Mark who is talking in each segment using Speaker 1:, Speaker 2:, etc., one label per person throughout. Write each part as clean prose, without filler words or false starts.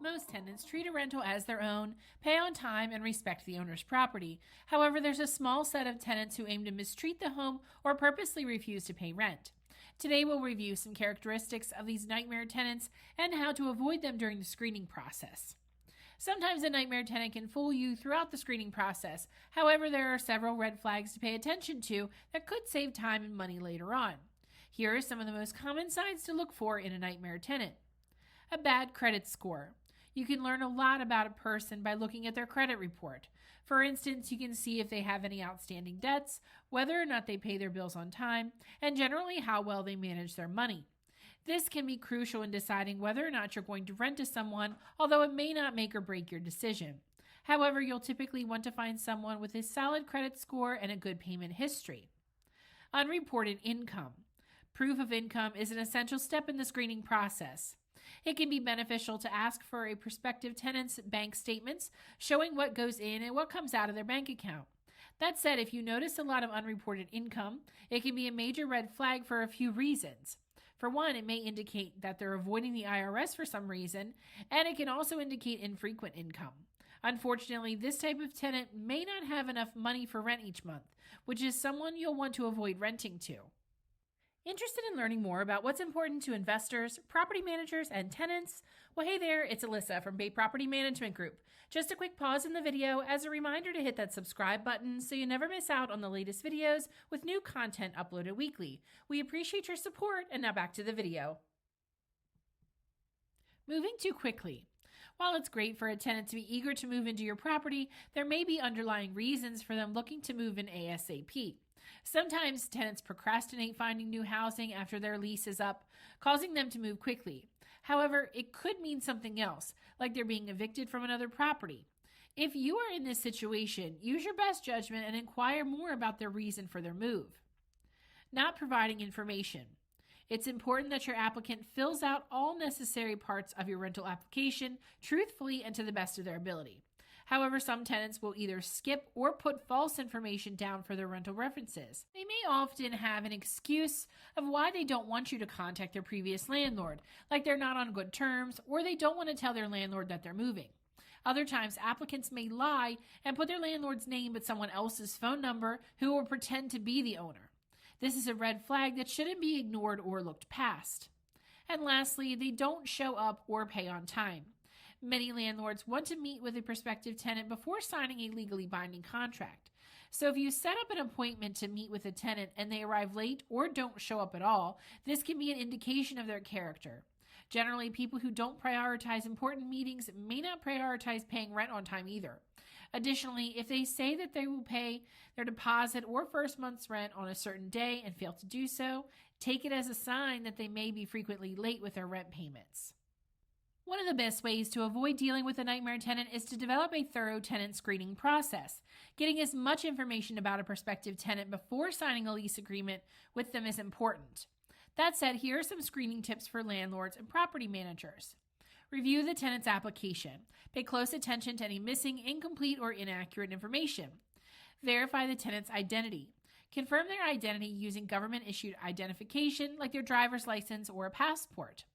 Speaker 1: Most tenants treat a rental as their own, pay on time, and respect the owner's property. However, there's a small set of tenants who aim to mistreat the home or purposely refuse to pay rent. Today, we'll review some characteristics of these nightmare tenants and how to avoid them during the screening process. Sometimes a nightmare tenant can fool you throughout the screening process. However, there are several red flags to pay attention to that could save time and money later on. Here are some of the most common signs to look for in a nightmare tenant. A bad credit score. You can learn a lot about a person by looking at their credit report. For instance, you can see if they have any outstanding debts, whether or not they pay their bills on time, and generally how well they manage their money. This can be crucial in deciding whether or not you're going to rent to someone, although it may not make or break your decision. However, you'll typically want to find someone with a solid credit score and a good payment history. Unreported income. Proof of income is an essential step in the screening process. It can be beneficial to ask for a prospective tenant's bank statements showing what goes in and what comes out of their bank account. That said, if you notice a lot of unreported income, it can be a major red flag for a few reasons. For one, it may indicate that they're avoiding the IRS for some reason, and it can also indicate infrequent income. Unfortunately, this type of tenant may not have enough money for rent each month, which is someone you'll want to avoid renting to. Interested in learning more about what's important to investors, property managers, and tenants? Well, hey there, it's Alyssa from Bay Property Management Group. Just a quick pause in the video as a reminder to hit that subscribe button so you never miss out on the latest videos with new content uploaded weekly. We appreciate your support, and now back to the video. Moving too quickly. While it's great for a tenant to be eager to move into your property, there may be underlying reasons for them looking to move in ASAP. Sometimes tenants procrastinate finding new housing after their lease is up, causing them to move quickly. However, it could mean something else, like they're being evicted from another property. If you are in this situation, use your best judgment and inquire more about their reason for their move. Not providing information. It's important that your applicant fills out all necessary parts of your rental application truthfully and to the best of their ability. However, some tenants will either skip or put false information down for their rental references. They may often have an excuse of why they don't want you to contact their previous landlord, like they're not on good terms or they don't want to tell their landlord that they're moving. Other times, applicants may lie and put their landlord's name but someone else's phone number who will pretend to be the owner. This is a red flag that shouldn't be ignored or looked past. And lastly, they don't show up or pay on time. Many landlords want to meet with a prospective tenant before signing a legally binding contract. So if you set up an appointment to meet with a tenant and they arrive late or don't show up at all, this can be an indication of their character. Generally, people who don't prioritize important meetings may not prioritize paying rent on time either. Additionally, if they say that they will pay their deposit or first month's rent on a certain day and fail to do so, take it as a sign that they may be frequently late with their rent payments. One of the best ways to avoid dealing with a nightmare tenant is to develop a thorough tenant screening process. Getting as much information about a prospective tenant before signing a lease agreement with them is important. That said, here are some screening tips for landlords and property managers. Review the tenant's application. Pay close attention to any missing, incomplete, or inaccurate information. Verify the tenant's identity. Confirm their identity using government-issued identification like their driver's license or a passport.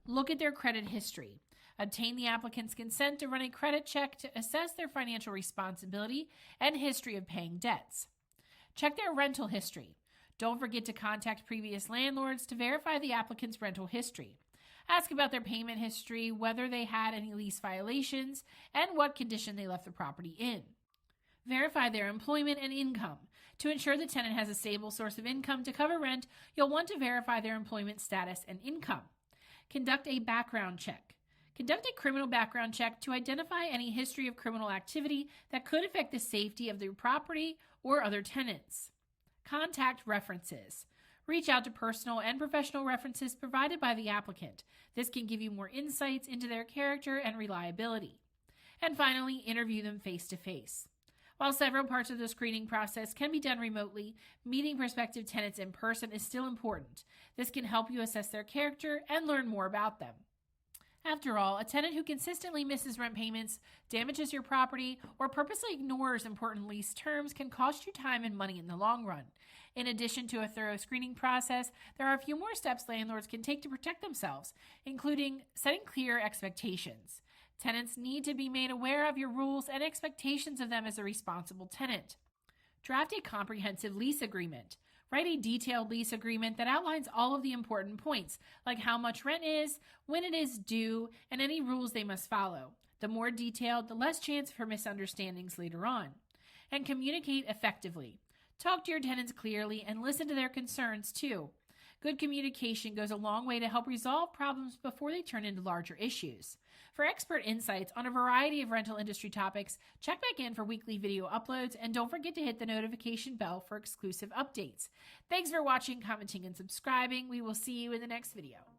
Speaker 1: Look at their credit history. Obtain the applicant's consent to run a credit check to assess their financial responsibility and history of paying debts. Check their rental history. Don't forget to contact previous landlords to verify the applicant's rental history. Ask about their payment history, whether they had any lease violations, and what condition they left the property in. Verify their employment and income. To ensure the tenant has a stable source of income to cover rent, you'll want to verify their employment status and income. Conduct a background check. Conduct a criminal background check to identify any history of criminal activity that could affect the safety of the property or other tenants. Contact references. Reach out to personal and professional references provided by the applicant. This can give you more insights into their character and reliability. And finally, interview them face-to-face. While several parts of the screening process can be done remotely, meeting prospective tenants in person is still important. This can help you assess their character and learn more about them. After all, a tenant who consistently misses rent payments, damages your property, or purposely ignores important lease terms can cost you time and money in the long run. In addition to a thorough screening process, there are a few more steps landlords can take to protect themselves, including setting clear expectations. Tenants need to be made aware of your rules and expectations of them as a responsible tenant. Draft a comprehensive lease agreement. Write a detailed lease agreement that outlines all of the important points, like how much rent is, when it is due, and any rules they must follow. The more detailed, the less chance for misunderstandings later on. And communicate effectively. Talk to your tenants clearly and listen to their concerns too. Good communication goes a long way to help resolve problems before they turn into larger issues. For expert insights on a variety of rental industry topics, check back in for weekly video uploads, and don't forget to hit the notification bell for exclusive updates. Thanks for watching, commenting, and subscribing. We will see you in the next video.